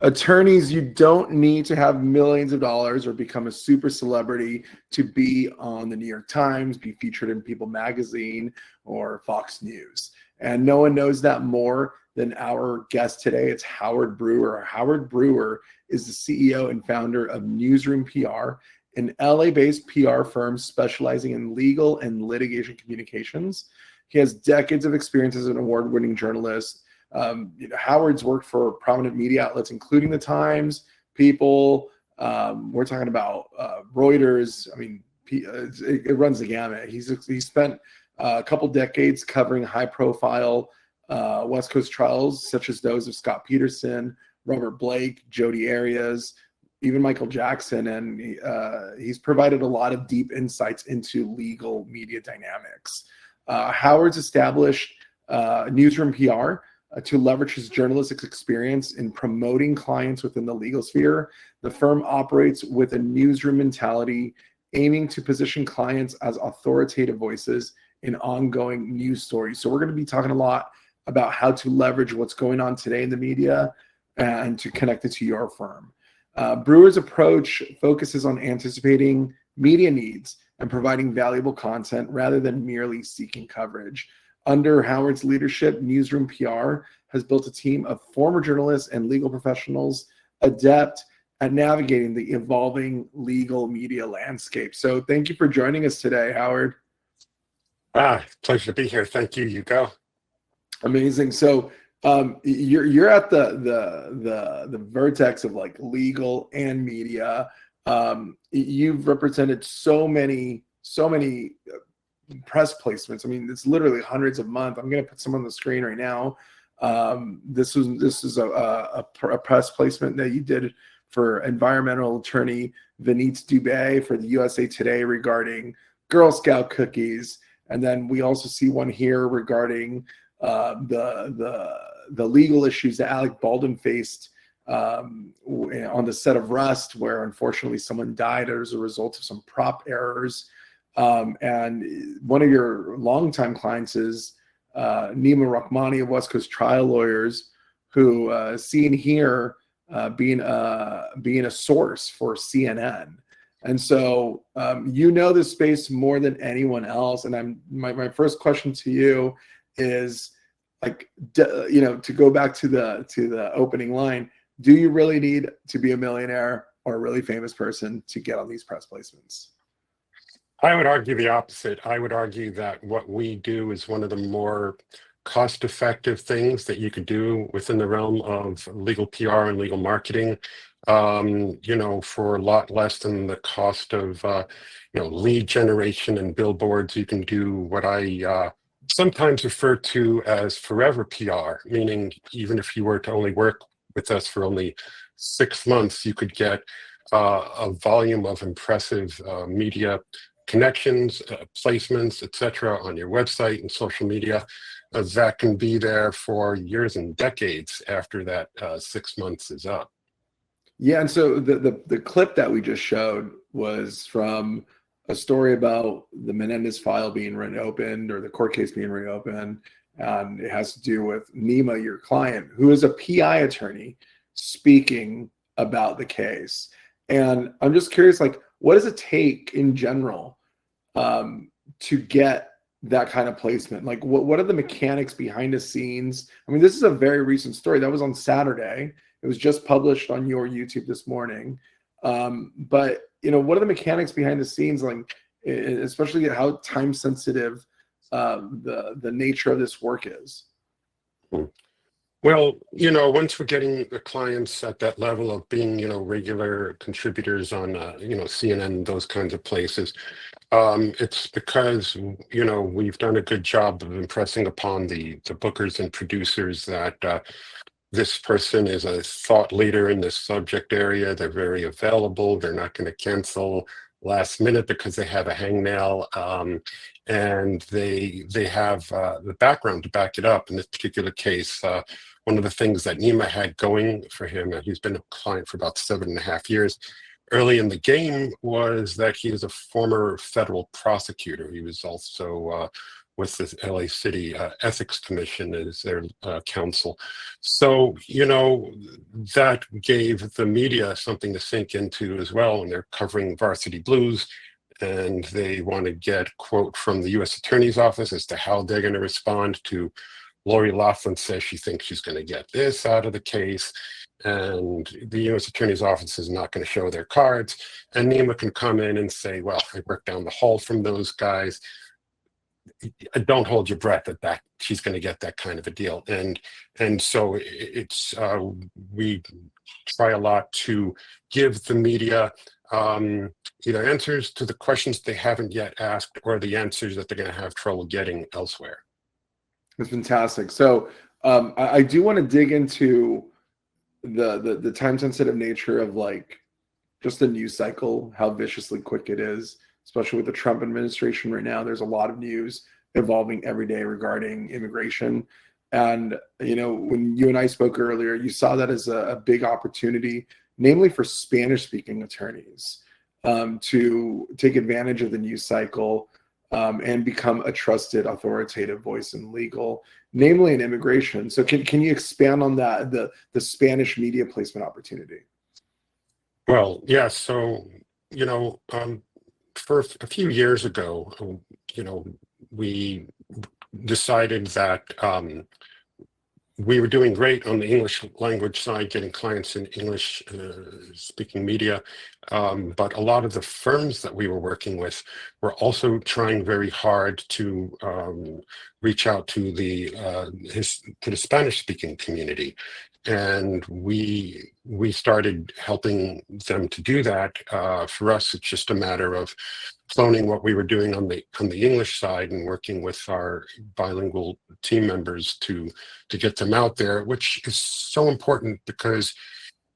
Attorneys, you don't need to have millions of dollars or become a super celebrity to be on the New York Times, be featured in People magazine or Fox News. And no one knows that more than our guest today. It's Howard Breuer. Howard Breuer is the CEO and founder of Newsroom PR, an LA-based PR firm specializing in legal and litigation communications. He has decades of experience as an award-winning journalist. Howard's worked for prominent media outlets, including the Times, People. We're talking about Reuters. I mean, it runs the gamut. He's spent a couple decades covering high-profile West Coast trials, such as those of Scott Peterson, Robert Blake, Jodi Arias, even Michael Jackson, and he's provided a lot of deep insights into legal media dynamics. Howard's established Newsroom PR to leverage his journalistic experience in promoting clients within the legal sphere. The firm operates with a newsroom mentality, aiming to position clients as authoritative voices in ongoing news stories. So we're going to be talking a lot about how to leverage what's going on today in the media and to connect it to your firm. Breuer's approach focuses on anticipating media needs and providing valuable content rather than merely seeking coverage. Under Howard's leadership, Newsroom PR has built a team of former journalists and legal professionals adept at navigating the evolving legal media landscape. So thank you for joining us today, Howard. Pleasure to be here. Thank you. You go. Amazing. So you're at the vertex of like legal and media. You've represented so many press placements. I mean, it's literally hundreds a month. I'm going to put some on the screen right now. This is a press placement that you did for environmental attorney Vineet Dubé for the USA Today regarding Girl Scout cookies, and then we also see one here regarding the legal issues that Alec Baldwin faced on the set of Rust, where unfortunately someone died as a result of some prop errors. And one of your longtime clients is Nima Rahmani of West Coast Trial Lawyers, who seen here being a source for CNN. And so you know this space more than anyone else. And my first question to you is, like, to go back to the opening line, do you really need to be a millionaire or a really famous person to get on these press placements? I would argue the opposite. I would argue that what we do is one of the more cost-effective things that you could do within the realm of legal PR and legal marketing. For a lot less than the cost of lead generation and billboards, you can do what I sometimes refer to as forever PR, meaning even if you were to only work with us for only 6 months, you could get a volume of impressive media connections, placements, etc. on your website and social media that can be there for years and decades after that 6 months is up. Yeah, and so the clip that we just showed was from a story about the Menendez file being reopened, or the court case being reopened, and it has to do with Nima, your client, who is a PI attorney, speaking about the case. And I'm just curious, like, what does it take in general to get that kind of placement? Like, what are the mechanics behind the scenes? I mean, this is a very recent story. That was on Saturday. It was just published on your YouTube this morning. But what are the mechanics behind the scenes, like, especially how time sensitive the nature of this work is? Well, once we're getting the clients at that level of being, regular contributors on, CNN, those kinds of places, it's because, we've done a good job of impressing upon the bookers and producers that this person is a thought leader in this subject area. They're very available. They're not going to cancel last minute because they have a hangnail, and they have the background to back it up. In this particular case, one of the things that Nima had going for him, and he's been a client for about 7.5 years, early in the game, was that he was a former federal prosecutor. He was also with the LA City Ethics Commission as their counsel. So, you know, that gave the media something to sink into as well, and they're covering Varsity Blues, and they want to get quote from the U.S. Attorney's Office as to how they're going to respond to Lori Loughlin says she thinks she's going to get this out of the case, and the U.S. Attorney's Office is not going to show their cards. And Nima can come in and say, well, I worked down the hall from those guys. Don't hold your breath that she's going to get that kind of a deal. And so it's we try a lot to give the media either answers to the questions they haven't yet asked or the answers that they're going to have trouble getting elsewhere. That's fantastic. So I do want to dig into the time sensitive nature of like just the news cycle, how viciously quick it is, especially with the Trump administration right now. There's a lot of news evolving every day regarding immigration. And, you know, when you and I spoke earlier, you saw that as a big opportunity, namely for Spanish speaking attorneys to take advantage of the news cycle and become a trusted, authoritative voice in legal, namely in immigration. So can you expand on that, the Spanish media placement opportunity? Well, yeah. So, you know, for a few years ago, you know, we decided that we were doing great on the English language side, getting clients in English speaking media. But a lot of the firms that we were working with were also trying very hard to reach out to the Spanish speaking community. And we started helping them to do that. For us, it's just a matter of cloning what we were doing on the English side and working with our bilingual team members to get them out there, which is so important because,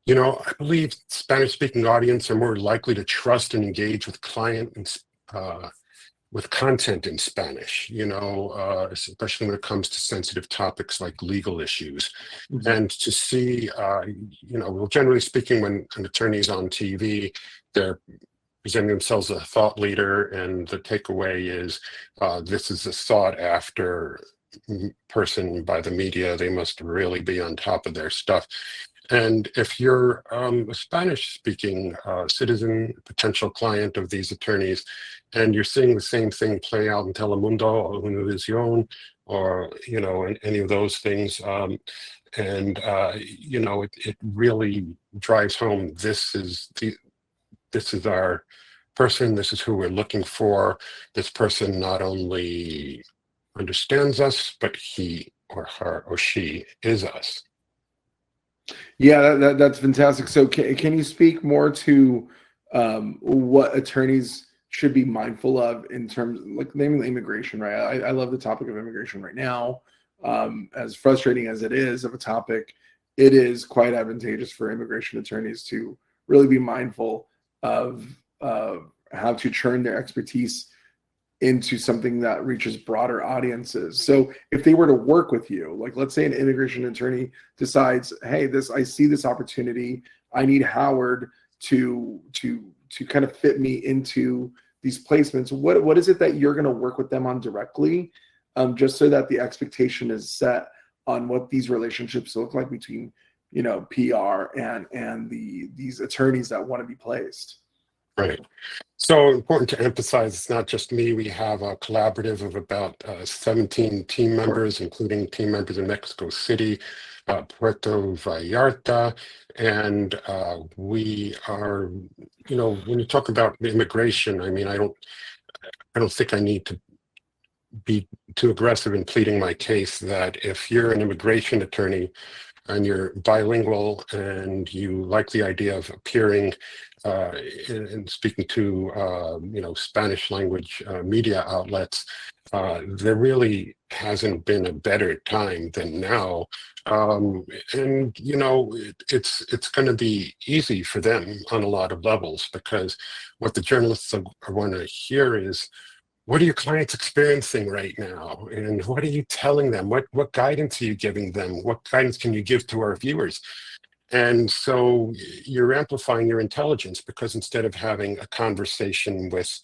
you know, I believe Spanish-speaking audience are more likely to trust and engage with with content in Spanish, you know, especially when it comes to sensitive topics like legal issues. Mm-hmm. And to see, you know, well, generally speaking, when an attorney's on TV, they're presenting themselves as a thought leader, and the takeaway is this is a sought after person by the media. They must really be on top of their stuff. And if you're a Spanish-speaking citizen, potential client of these attorneys, and you're seeing the same thing play out in Telemundo or Univision, or you know, any of those things, you know, it really drives home. This is our person. This is who we're looking for. This person not only understands us, but he or her or she is us. Yeah, that's fantastic. So can you speak more to what attorneys should be mindful of in terms of, like, namely immigration, right? I love the topic of immigration right now. As frustrating as it is of a topic, it is quite advantageous for immigration attorneys to really be mindful of how to churn their expertise into something that reaches broader audiences. So if they were to work with you, like let's say an immigration attorney decides, hey, I see this opportunity, I need Howard to kind of fit me into these placements. What is it that you're going to work with them on directly, just so that the expectation is set on what these relationships look like between, you know, PR and these attorneys that want to be placed? Right. So important to emphasize, it's not just me. We have a collaborative of about 17 team members, including team members in Mexico City, Puerto Vallarta, and we are, you know, when you talk about immigration, I mean, I don't think I need to be too aggressive in pleading my case that if you're an immigration attorney and you're bilingual and you like the idea of appearing and speaking to you know, Spanish language media outlets, there really hasn't been a better time than now. And you know, it's going to be easy for them on a lot of levels, because what the journalists want to hear is, what are your clients experiencing right now? And what are you telling them? What guidance are you giving them? What guidance can you give to our viewers? And so you're amplifying your intelligence, because instead of having a conversation with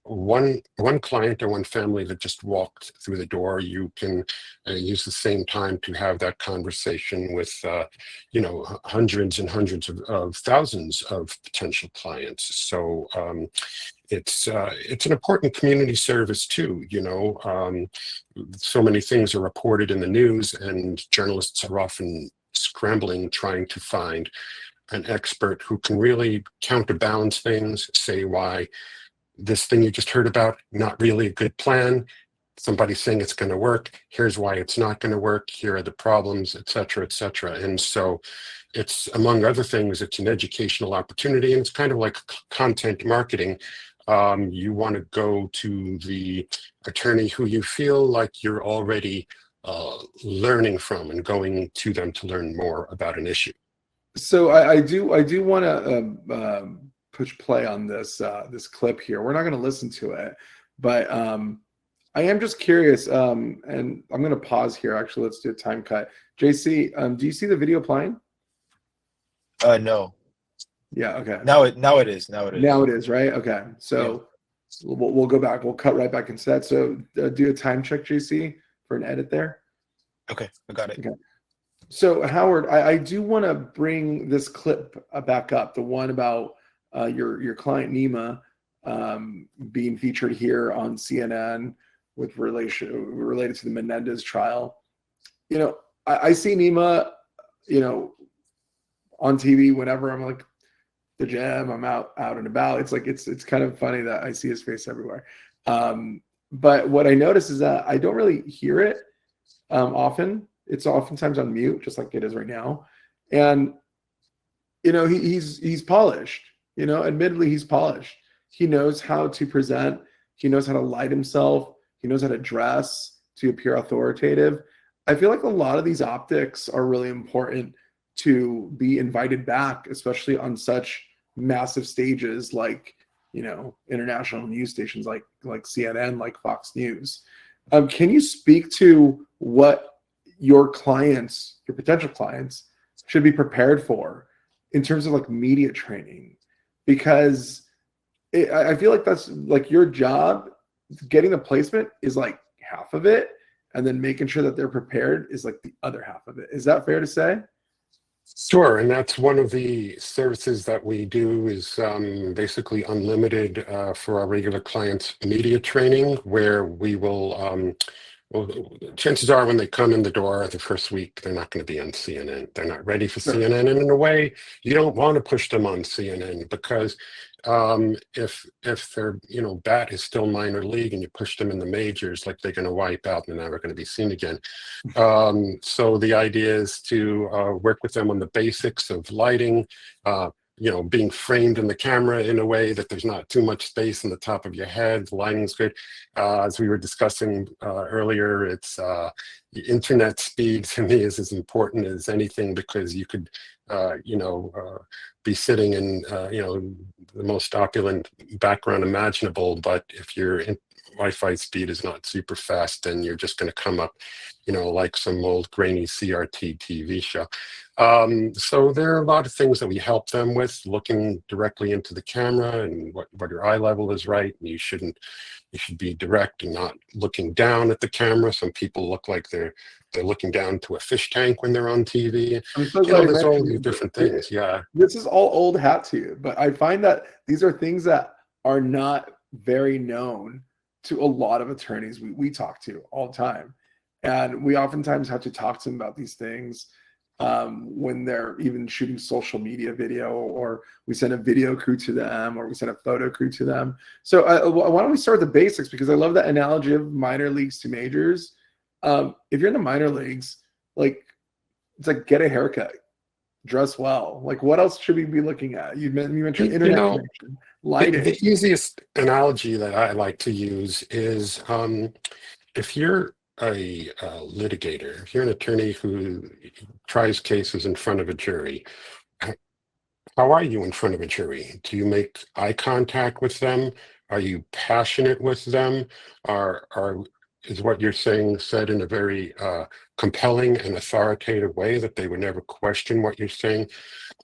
one client or one family that just walked through the door, you can use the same time to have that conversation with hundreds and hundreds of thousands of potential clients. So it's an important community service too. So many things are reported in the news, and journalists are often scrambling trying to find an expert who can really counterbalance things, say why this thing you just heard about, not really a good plan. Somebody saying it's going to work. Here's why it's not going to work. Here are the problems, et cetera, et cetera. And so it's, among other things, it's an educational opportunity, and it's kind of like content marketing. You want to go to the attorney who you feel like you're already learning from, and going to them to learn more about an issue. So I do want to push play on this clip here. We're not going to listen to it, but I am just curious, and I'm going to pause here. Actually, let's do a time cut. JC, do you see the video playing? No. Yeah. Okay. Now it is. Now it is, right? Okay. So yeah. We'll go back. We'll cut right back into that. So do a time check, JC, for an edit there. Okay, I got it. Okay. So Howard, I do want to bring this clip back up, the one about your client Nima being featured here on CNN with related to the Menendez trial. I see Nima, on TV whenever I'm like the gym, I'm out and about. It's like it's kind of funny that I see his face everywhere. But what I notice is that I don't really hear it often. It's oftentimes on mute, just like it is right now. And he's polished. Admittedly, he's polished. He knows how to present. He knows how to light himself. He knows how to dress to appear authoritative. I feel like a lot of these optics are really important to be invited back, especially on such massive stages like international news stations like CNN, like Fox News. Can you speak to what your potential clients should be prepared for in terms of like media training? Because I feel like that's like your job. Getting the placement is like half of it, and then making sure that they're prepared is like the other half of it. Is that fair to say? Sure, and that's one of the services that we do is basically unlimited for our regular clients media training, where we will, well, chances are when they come in the door the first week, they're not going to be on CNN. They're not ready for CNN. And in a way, you don't want to push them on CNN, because if their bat is still minor league and you push them in the majors, like they're going to wipe out and they're never going to be seen again. So the idea is to work with them on the basics of lighting, being framed in the camera in a way that there's not too much space in the top of your head. The lighting's good. As we were discussing earlier, it's the internet speed to me is as important as anything, because you could, be sitting in, the most opulent background imaginable, but if your Wi-Fi speed is not super fast, then you're just going to come up, like some old grainy CRT TV show. So there are a lot of things that we help them with, looking directly into the camera and what your eye level is right. And you should be direct and not looking down at the camera. Some people look like they're looking down to a fish tank when they're on TV. I'm so glad there's all these different things. Yeah. This is all old hat to you, but I find that these are things that are not very known to a lot of attorneys we talk to all the time. And we oftentimes have to talk to them about these things when they're even shooting social media video, or we send a video crew to them, or we send a photo crew to them. So why don't we start with the basics? Because I love that analogy of minor leagues to majors. If you're in the minor leagues, like it's like get a haircut, dress well. Like what else should we be looking at? You mentioned internet connection, lighting. The easiest analogy that I like to use is if you're a litigator, if you're an attorney who tries cases in front of a jury, how are you in front of a jury? Do you make eye contact with them? Are you passionate with them? Is what you're saying said in a very compelling and authoritative way that they would never question what you're saying?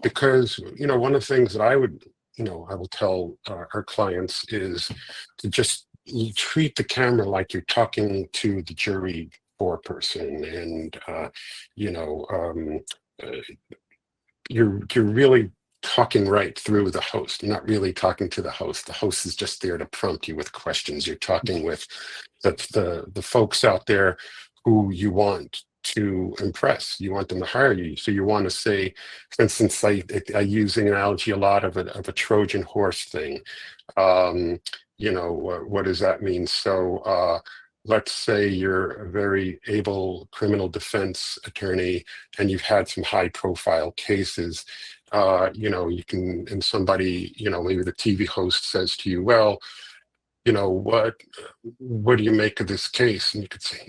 Because one of the things that I would I will tell our clients is to just treat the camera like you're talking to the jury foreperson, and you know, uh, you're really talking right through the host. You're not really talking to the host. The host is just there to prompt you with questions. You're talking with the folks out there who you want to impress. You want them to hire you. So you want to say, for instance, I use the analogy a lot of a Trojan horse thing. What does that mean? So let's say you're a very able criminal defense attorney and you've had some high profile cases. You can, and somebody, maybe the TV host says to you, well, what do you make of this case? And you could say,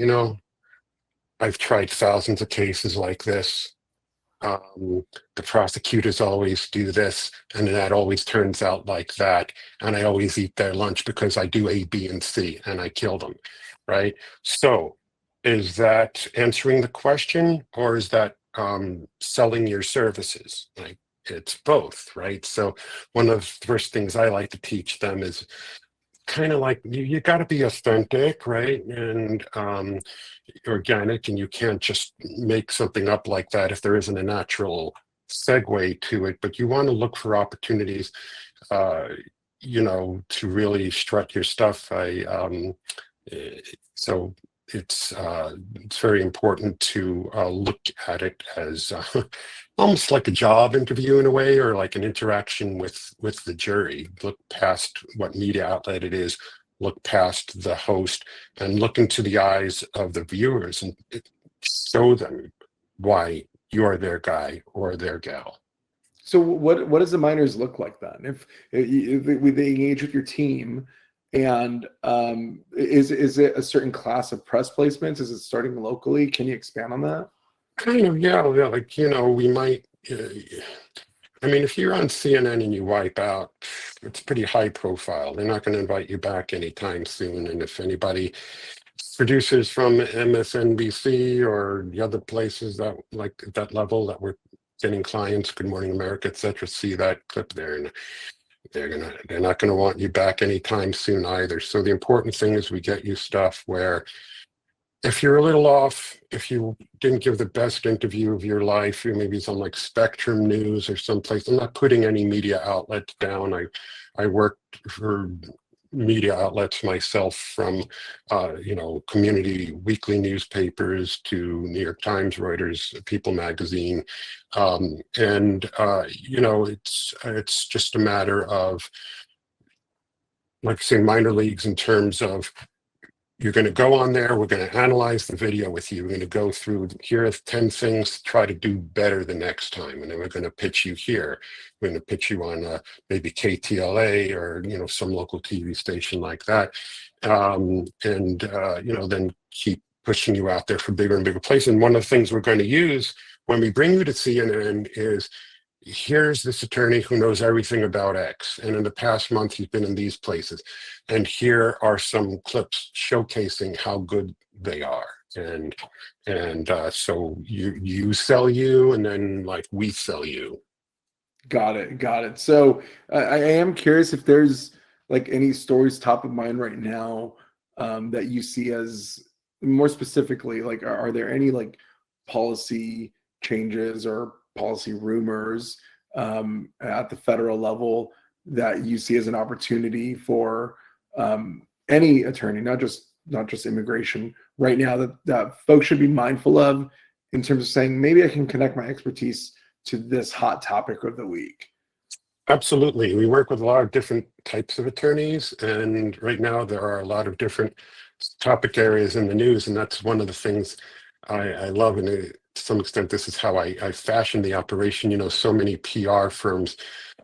I've tried thousands of cases like this. The prosecutors always do this, and that always turns out like that. And I always eat their lunch because I do A, B, and C, and I kill them, right? So is that answering the question, or is that selling your services? Like, it's both, right? So one of the first things I like to teach them is kind of like you got to be authentic, right? And organic, and you can't just make something up like that if there isn't a natural segue to it. But you want to look for opportunities, to really strut your stuff. So it's very important to look at it as almost like a job interview in a way, or like an interaction with the jury. Look past what media outlet it is, look past the host, and look into the eyes of the viewers and show them why you are their guy or their gal. So what does the minors look like then? If they engage with your team, and is it a certain class of press placements? Is it starting locally? Can you expand on that? Kind of, yeah. Like, we might. If you're on CNN and you wipe out, it's pretty high profile. They're not going to invite you back anytime soon. And if anybody, producers from MSNBC or the other places that like at that level that we're getting clients, Good Morning America, etc., see that clip there, and they're not gonna want you back anytime soon either. So the important thing is we get you stuff where if you're a little off, if you didn't give the best interview of your life, you maybe some like Spectrum News or someplace. I'm not putting any media outlets down. I worked for media outlets myself, from community weekly newspapers to New York Times, Reuters, People magazine, it's just a matter of, like I say, minor leagues in terms of, you're going to go on there, we're going to analyze the video with you, we're going to go through, here are 10 things to try to do better the next time, and then we're going to pitch you here. We're going to pitch you on maybe KTLA or some local TV station like that, then keep pushing you out there for bigger and bigger places. And one of the things we're going to use when we bring you to CNN is, here's this attorney who knows everything about X, and in the past month he's been in these places, and here are some clips showcasing how good they are. And so you sell you, and then like we sell you. Got it. So I am curious if there's like any stories top of mind right now that you see as, more specifically, like are there any like policy changes or policy rumors at the federal level that you see as an opportunity for any attorney, not just immigration right now, that folks should be mindful of, in terms of saying, maybe I can connect my expertise to this hot topic of the week? Absolutely. We work with a lot of different types of attorneys, and right now there are a lot of different topic areas in the news, and that's one of the things I love. And to some extent, this is how I fashion the operation. So many PR firms,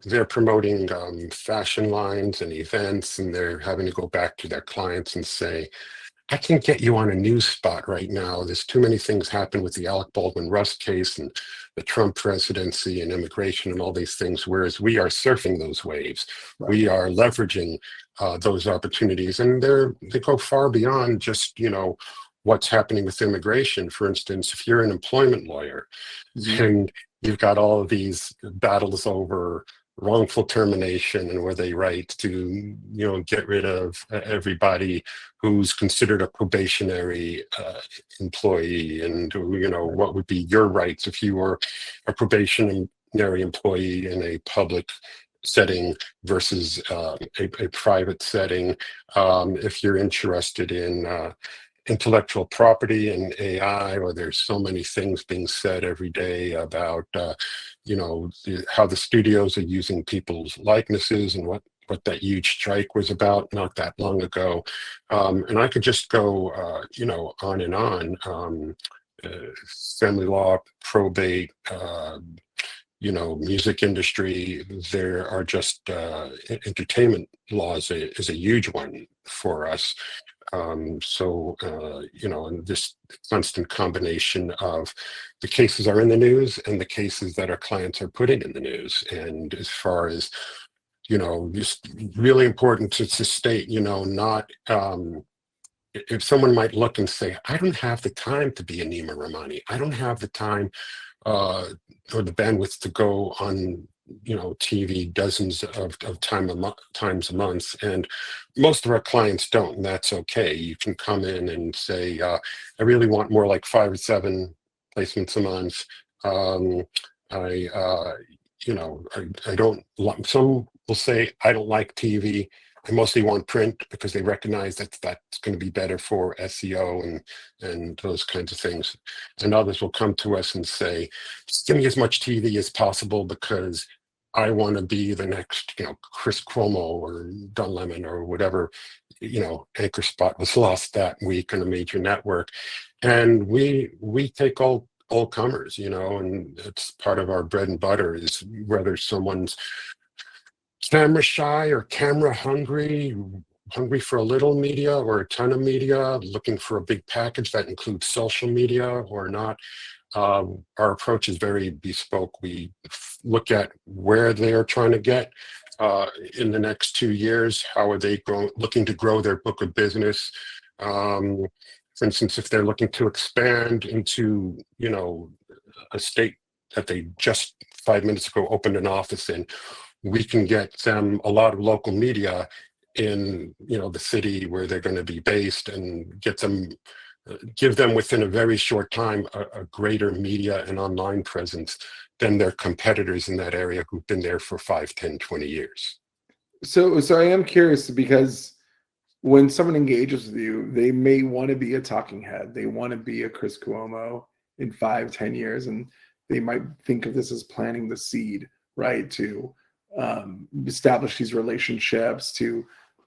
they're promoting fashion lines and events, and they're having to go back to their clients and say, I can't get you on a news spot right now. There's too many things happen with the Alec Baldwin Rust case and the Trump presidency and immigration and all these things, whereas we are surfing those waves. Right. We are leveraging those opportunities, and they go far beyond just, what's happening with immigration. For instance, if you're an employment lawyer, mm-hmm. and you've got all of these battles over wrongful termination and where they write to get rid of everybody who's considered a probationary employee, and what would be your rights if you were a probationary employee in a public setting versus a private setting. If you're interested in intellectual property and AI, or there's so many things being said every day about how the studios are using people's likenesses, and what that huge strike was about not that long ago. And I could just go on and on. Family law, probate, music industry. There are just entertainment laws is a huge one for us. And this constant combination of the cases are in the news and the cases that our clients are putting in the news. And as far as, just really important to state, not, if someone might look and say, I don't have the time to be a Nima Rahmani. I don't have the time or the bandwidth to go on TV dozens of times a month, and most of our clients don't, and that's okay. You can come in and say, I really want more like 5 or 7 placements a month. I don't. Some will say I don't like TV. I mostly want print because they recognize that's going to be better for SEO and those kinds of things. And others will come to us and say, just give me as much TV as possible because I want to be the next, Chris Cuomo or Don Lemon or whatever, anchor spot was lost that week on a major network. And we take all comers, and it's part of our bread and butter is whether someone's camera shy or camera hungry for a little media or a ton of media, looking for a big package that includes social media or not. Our approach is very bespoke. We look at where they are trying to get in the next 2 years. How are they looking to grow their book of business? For instance, if they're looking to expand into, a state that they just 5 minutes ago opened an office in, we can get them a lot of local media in, the city where they're going to be based, and give them within a very short time a greater media and online presence than their competitors in that area who've been there for 5, 10, 20 years. So I am curious because when someone engages with you, they may want to be a talking head. They want to be a Chris Cuomo in 5, 10 years, and they might think of this as planting the seed, right? To establish these relationships, to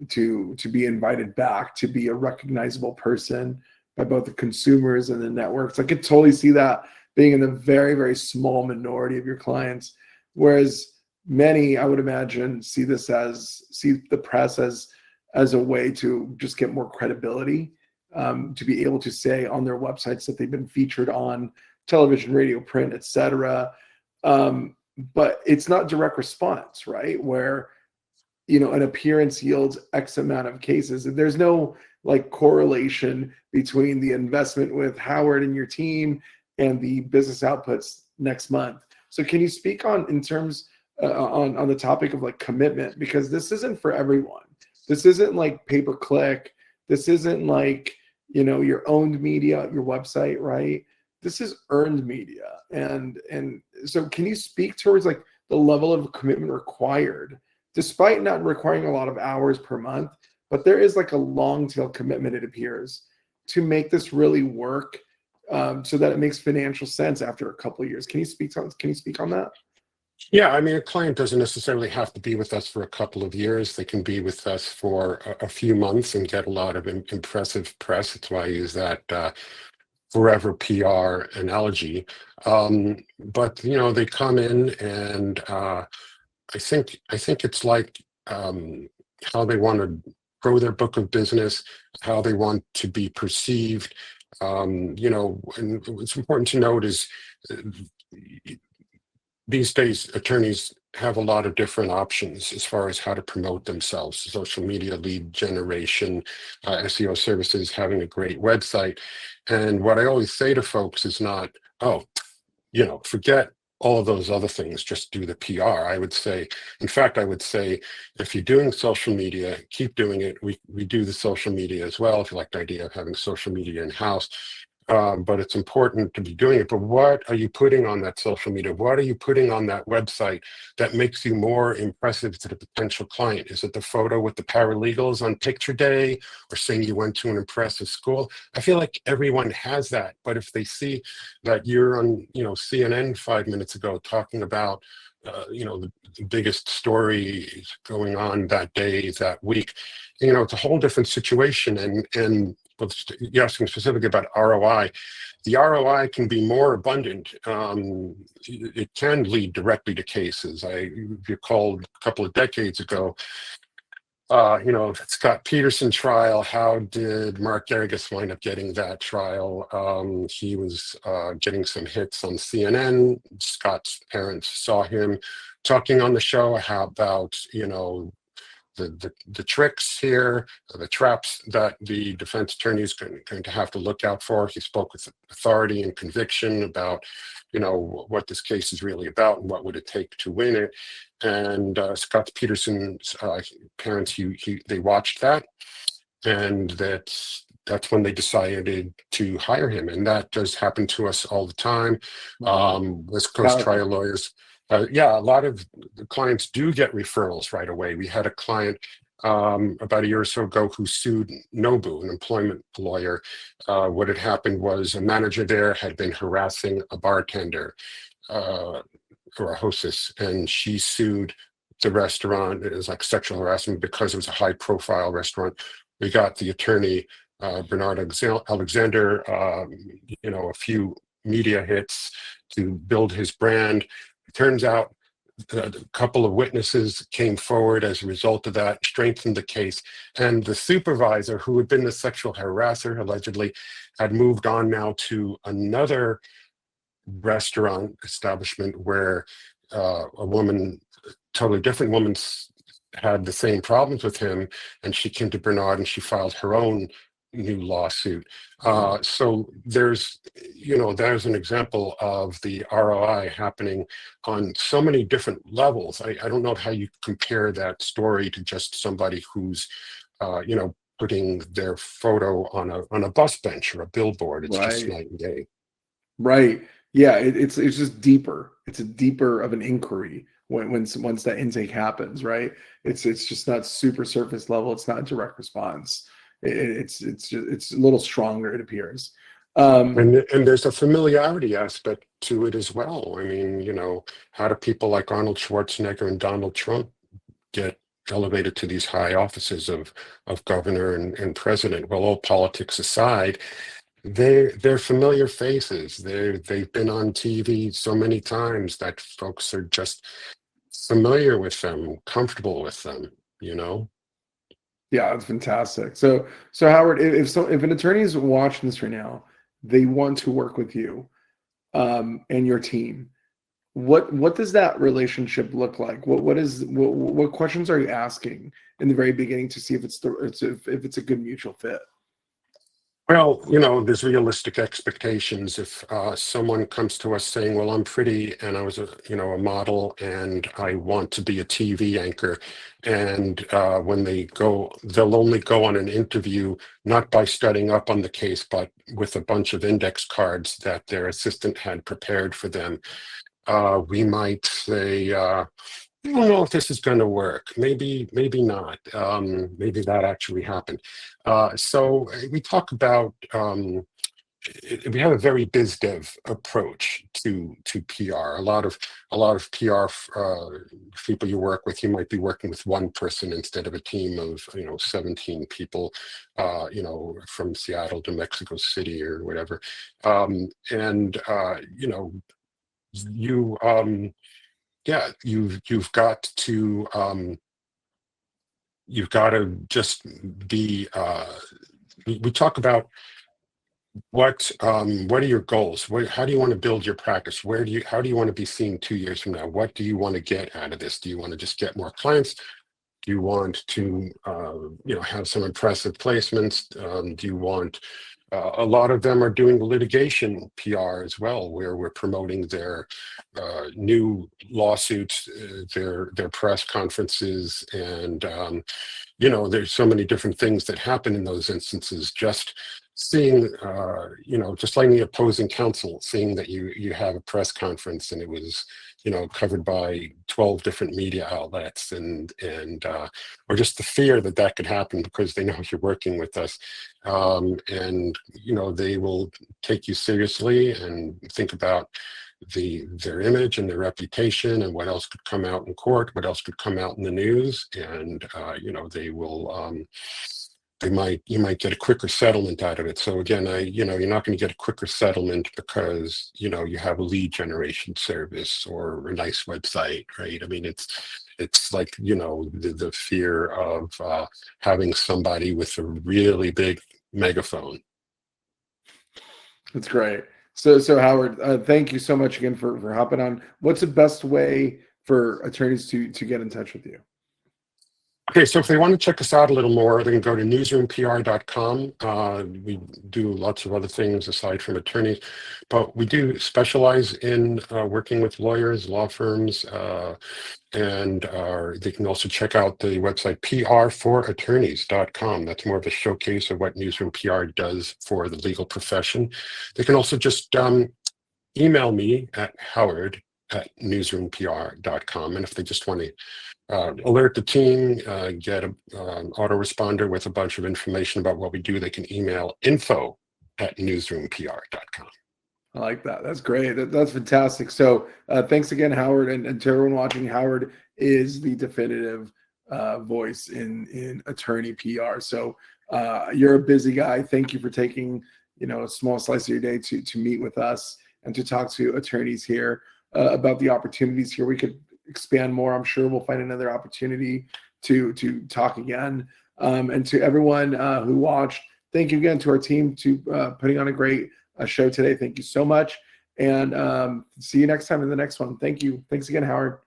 be invited back, to be a recognizable person by both the consumers and the networks. I could totally see that being in a very, very small minority of your clients, whereas many, I would imagine, see the press as a way to just get more credibility, to be able to say on their websites that they've been featured on television, radio, print, etc. But it's not direct response, right? Where, an appearance yields X amount of cases. And there's no correlation between the investment with Howard and your team and the business outputs next month. So can you speak on the topic of commitment? Because this isn't for everyone. This isn't like pay-per-click. This isn't your owned media, your website, right? This is earned media. And so can you speak towards the level of commitment required, despite not requiring a lot of hours per month, but there is a long tail commitment, it appears, to make this really work, so that it makes financial sense after a couple of years. Can you speak on that? Yeah, I mean, a client doesn't necessarily have to be with us for a couple of years. They can be with us for a few months and get a lot of impressive press. That's why I use that forever PR analogy. But they come in, and I think it's how they want to grow their book of business, how they want to be perceived. And what's important to note is these days attorneys have a lot of different options as far as how to promote themselves: social media, lead generation, SEO services, having a great website. And what I always say to folks is not, forget all of those other things, just do the PR. I would say, in fact, I would say, if you're doing social media, keep doing it. We do the social media as well, if you like the idea of having social media in-house. But it's important to be doing it. But what are you putting on that social media? What are you putting on that website that makes you more impressive to the potential client? Is it the photo with the paralegals on picture day, or saying you went to an impressive school? I feel like everyone has that. But if they see that you're on, CNN 5 minutes ago talking about, the biggest story going on that day, that week, it's a whole different situation. And you're asking specifically about ROI. The ROI can be more abundant. It can lead directly to cases. If you called a couple of decades ago, Scott Peterson trial, how did Mark Garrigus wind up getting that trial? He was getting some hits on CNN. Scott's parents saw him talking on the show how about, the tricks here, the traps that the defense attorney is going to have to look out for. He spoke with authority and conviction about, what this case is really about and what would it take to win it. And Scott Peterson's parents, they watched that, and that's when they decided to hire him. And that does happen to us all the time. West Coast trial lawyers. A lot of the clients do get referrals right away. We had a client about a year or so ago who sued Nobu, an employment lawyer. What had happened was a manager there had been harassing a bartender or a hostess, and she sued the restaurant. It was like sexual harassment because it was a high-profile restaurant. We got the attorney, Bernard Alexander, a few media hits to build his brand. It turns out a couple of witnesses came forward as a result of that, strengthened the case. And the supervisor, who had been the sexual harasser, allegedly, had moved on now to another restaurant establishment where a woman, totally different woman, had the same problems with him. And she came to Bernard and she filed her own new lawsuit. So there's an example of the ROI happening on so many different levels. I don't know how you compare that story to just somebody who's, putting their photo on a bus bench or a billboard. It's just night and day. Right. Yeah. It's just deeper. It's a deeper of an inquiry once that intake happens. Right. It's just not super surface level. It's not direct response. It's a little stronger, it appears. And there's a familiarity aspect to it as well. I mean, how do people like Arnold Schwarzenegger and Donald Trump get elevated to these high offices of governor and president? Well, all politics aside, they're familiar faces. They've been on TV so many times that folks are just familiar with them, comfortable with them. Yeah, that's fantastic. So Howard, if an attorney is watching this right now, they want to work with you and your team. What does that relationship look like? What questions are you asking in the very beginning to see if it's a good mutual fit? Well, there's realistic expectations. If someone comes to us saying, well, I'm pretty and I was a model and I want to be a TV anchor, and when they'll only go on an interview, not by studying up on the case, but with a bunch of index cards that their assistant had prepared for them. We might say, I don't know if this is going to work. Maybe not. Maybe that actually happened. So we talk about. We have a very biz dev approach to PR. A lot of PR people you work with, you might be working with one person instead of a team of 17 people, from Seattle to Mexico City or whatever, you. Yeah, you've got to just be. We talk about what are your goals? How do you want to build your practice? How do you want to be seen 2 years from now? What do you want to get out of this? Do you want to just get more clients? Do you want to have some impressive placements? Do you want A lot of them are doing litigation PR as well, where we're promoting their new lawsuits, their press conferences, and there's so many different things that happen in those instances. Just seeing, just like the opposing counsel, seeing that you have a press conference and it was, covered by 12 different media outlets, or just the fear that that could happen because they know you're working with us, and they will take you seriously and think about their image and their reputation and what else could come out in court, what else could come out in the news, and they will. You might get a quicker settlement out of it. So again, you're not going to get a quicker settlement because you have a lead generation service or a nice website, right? I mean, it's like the fear of having somebody with a really big megaphone. That's great. So Howard, thank you so much again for hopping on. What's the best way for attorneys to get in touch with you? Okay, so if they want to check us out a little more, they can go to newsroompr.com. We do lots of other things aside from attorneys, but we do specialize in working with lawyers, law firms, and they can also check out the website prforattorneys.com. That's more of a showcase of what Newsroom PR does for the legal profession. They can also just email me at howard@newsroompr.com. And if they just want to alert the team, get an autoresponder with a bunch of information about what we do, they can email info@newsroompr.com. I like that. That's great. That's fantastic. So thanks again, Howard. And to everyone watching, Howard is the definitive voice in attorney PR. So you're a busy guy. Thank you for taking a small slice of your day to meet with us and to talk to attorneys here about the opportunities here. We could expand more. I'm sure we'll find another opportunity to talk again. And to everyone who watched, thank you again to our team to putting on a great show today. Thank you so much. And see you next time in the next one. Thank you. Thanks again, Howard.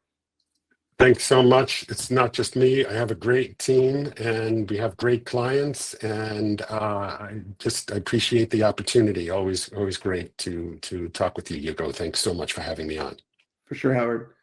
Thanks so much. It's not just me. I have a great team and we have great clients, and I appreciate the opportunity. Always great to talk with you, Hugo. Thanks so much for having me on. For sure, Howard.